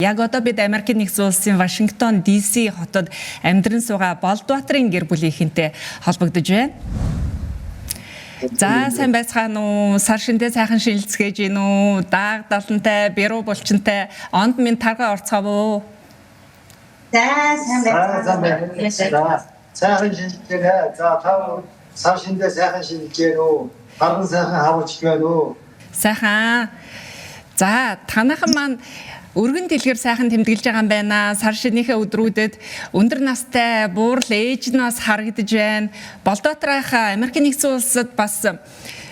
Яг одоо бид Америкийн нэгдсэн улсын Вашингтон DC хотод амьдран суугаа Болдбаатарын гэр бүлийнхэнтэй холбогдож байна. За сайн байцгаана уу? Сар шиндээ сайхан шинэлцгээж гин үү? Дааг далантай, бэрүү булчинтай онд минь тарга орцгов уу? За сайн байцгаана. Сайхан шинэлцгээ. За та сар шиндээ сайхан шинэлж гэнэ үү? Тарган сайхан хавж гэнэ үү? Сайхан. За танахан маань өргөн дэлгэр сайхан тэмдэглэж байгаа юм байна. Сар шинийхээ өдрүүдэд өндөр настай буурал ээж нь бас харагдаж байна. Болдбаатарынхаа Америкийн нэгдсэн улсад бас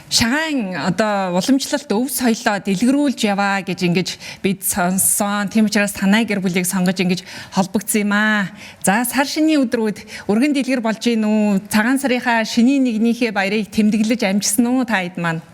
шагаан одоо уламжлалт өв соёлоо дэлгэрүүлж яваа гэж ингэж бид сонссон. Тийм учраас танай гэр бүлийг сонгож ингэж холбогдсон юм аа. За сар шинийн өдрүүд өргөн дэлгэр болж гин үү? Цагаан сарынхаа шинийн нэгнийхээ баярыг тэмдэглэж амжсан уу та хэд маань?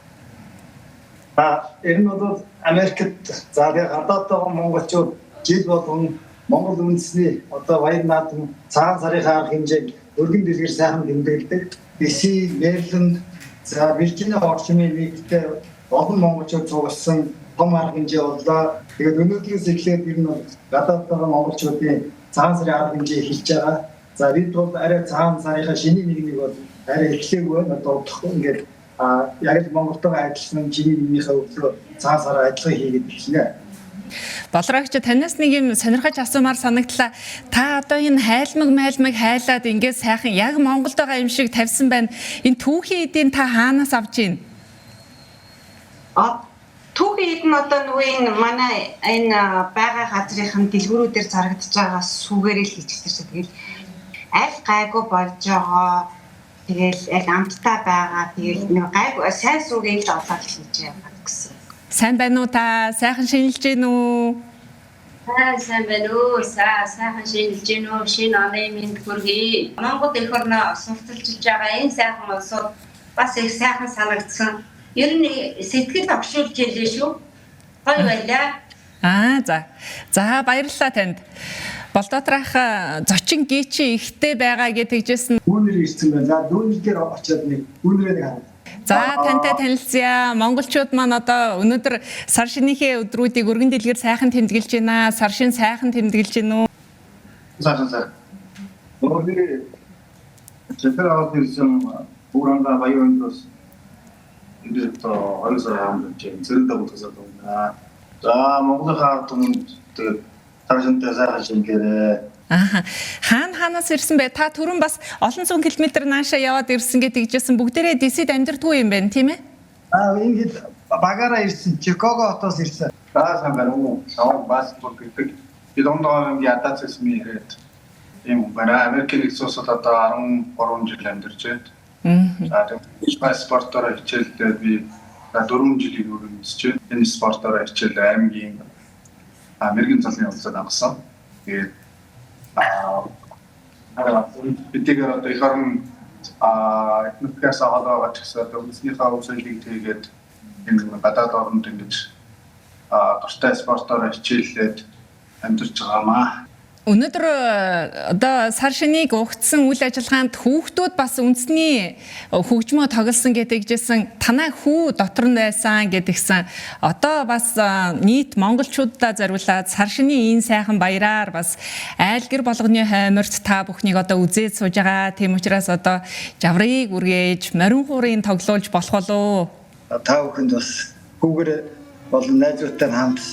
Энэ бол Америкт заавал гадаадтай монголчууд жил болгон Монгол үндэсний одоо баяр наадам цагаан сарынхаа арга хэмжээг өргөн дэлгэр сайхан тэмдэглэдэг. DC, Мэриленд, за Виржиниа орчмын нийтдээ олон монголчууд цугласан том арга хэмжээ боллоо. Тэгээд өнөөдрөөс эхлээд ер нь гадаадтай монголчуудын цагаан сарын арга хэмжээ эхэлж байгаа. За бид бол арай цагаан сарынхаа шинийн нэгнийг бол арай эхлэегүй одоо ингээд яг л Монголтойгоо адилхан чиний нэгнийхээ өглөө цагаан сараар адилхан хийгээд эхэлнэ. Болрогч танаас нэг юм сонирхож асуумаар санагдлаа. Та одоо энэ хайлмаг хайлаад ингээд сайхан яг Монголд байгаа юм шиг тавьсан байна. Энэ түүхийн эдийн та хаанаас авч ийн? Түүхийн эд нь одоо нөгөө энэ манай энэ байгаа газрын дэлгүүрүүдээр зарагдаж байгаа сүгээрэл хийчихсэн. Тэгэл аль гайгүй болж байгаа. Тэгэл яг амттай байгаа. Тэгэл нэг гайгүй сайн сүгээл олоод хийж байгаа гэсэн. Сайн байна уу та? Сайхан шинэлж гин үү? Сайн байна уу? Сайхан шинэлж гин үү? Шинэ оны минь хүргэе. Монгол эх орноо сурталчилж байгаа энэ сайхан улсууд бас их сайхан санагдсан. Ер нь сэтгэл огшуулж ялээ шүү. Гоё байлаа. За баярлалаа танд. Болдбаатарынхаа зочин гээчи ихтэй байгаа гэж тэгжсэн. Үүнээр ирсэн байна. За дүүнэл дээр очиод нэг үүнээрээ хараа. За тантай танилцъя. Монголчууд маань одоо өнөөдөр сар шинийхээ өдрүүдийг өргөн дэлгэр сайхан тэмдэглэж байна. Сар шин сайхан тэмдэглэж байна уу? Сайхан. Өөрөөр жишээр аваад ирсэн буранга баярындос энэ то ойсоо хамт зэрэгтэй бодсоо байна. За Монголынхаа түмэнд тэгээд таршинтай сайхан шингээрээ. Хаанаас ирсэн бэ? Та түрүүн бас олон зуун километр наашаа яваад ирсэн гэж тэгжсэн. Бүгдээрээ DC-д амьдардгүй юм байна, тийм ээ? Энэ хэд багаараа ирсэн. Чикаго хотоос ирсэн. Сайн байна уу? Саваг басбол гэдэг. Бид ондоо ядаац гэсэн яриад юм байна. Америкийн нэгдсэн улсад одоо 13 жил амьдарч байна. За тэгээд спортоор хичээлдээ би 4 жилийн өмнө үзчихээ. Энэ спортоор хичээл аймгийн Америкийн цалын улсад авсан. Тэгээд бидгээр одоо их орн этникээс аваад гэсэн үндэснийхээ үйлчлэлийг тэгээд энэ гадаад орнд ингэж дуртай спортоор хичээллээд амьдарч байгаамаа. Өнөөдөр одоо сар шинийг угтсан үйл ажиллагаанд хүүхдүүд бас үндэсний хөгжмөө тоглосон гэдэгжсэн. Танай хүү дотор нь байсан гэдгсэн. Одоо бас нийт монголчуудаа зориулаад сар шинийн энэ сайхан баяраар бас айл гэр болгоны хойморт та бүхнийг одоо үзээд сууж байгаа. Тийм учраас одоо жаврыг үргээж, морин хуурын тоглуулж болох болов уу? Та бүхэнд бас хүүгээр болон найзуудтай хамт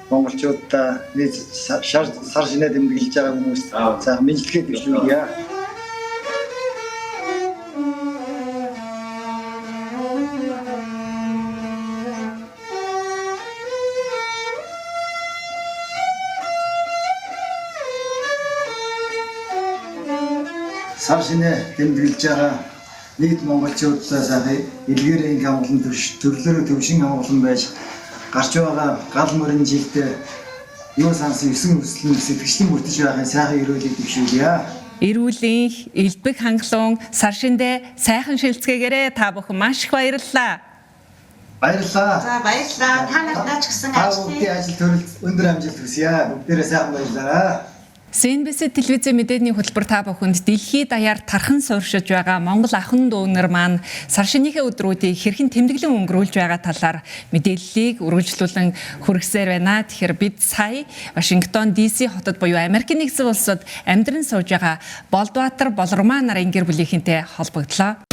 монголчуудаа нэг сар шинэ тэмдэглэж байгаа хүмүүст за мэдлэгээ төвшүүлье. Сар шинэ тэмдэглэж байгаа нийт монголчуудаа сайхан илгээрийн хамглан төрлөөрөө төвшин хамглан байж гарч байгаа гал мөрийн жилдээ юу сансан 9 хүслийн сэтгэгчлийн бүртэж байхын сайхан эрүүлийг төвшүүлье. Эрүүлийн элбэг хангалуун сар шиндээ сайхан шилцгээгээрээ та бүхэн маш их баярлалаа. Баярлалаа. За баярлалаа. Та нартай ч гэсэн ажил төрөл өндөр амжилт хүсье. Бүгдээрээ сайхан баярлалаа. CNBC телевизийн мэдээний хөтөлбөр та бүхэнд дэлхийд даяар тархан сууршиж байгаа Монгол ахын дүүнер маань сар шинийхээ өдрүүдийг хэрхэн тэмдэглэн өнгөрүүлж байгаа талаар мэдээллийг үргэлжлүүлэн хүргэсээр байна. Тэгэхээр бид сая Вашингтон DC хотод буюу Америкийн нэгдсэн улсад амьдран сууж байгаа Болдбаатар Болормаа нарын гэр бүлийнхэнтэй холбогдлоо.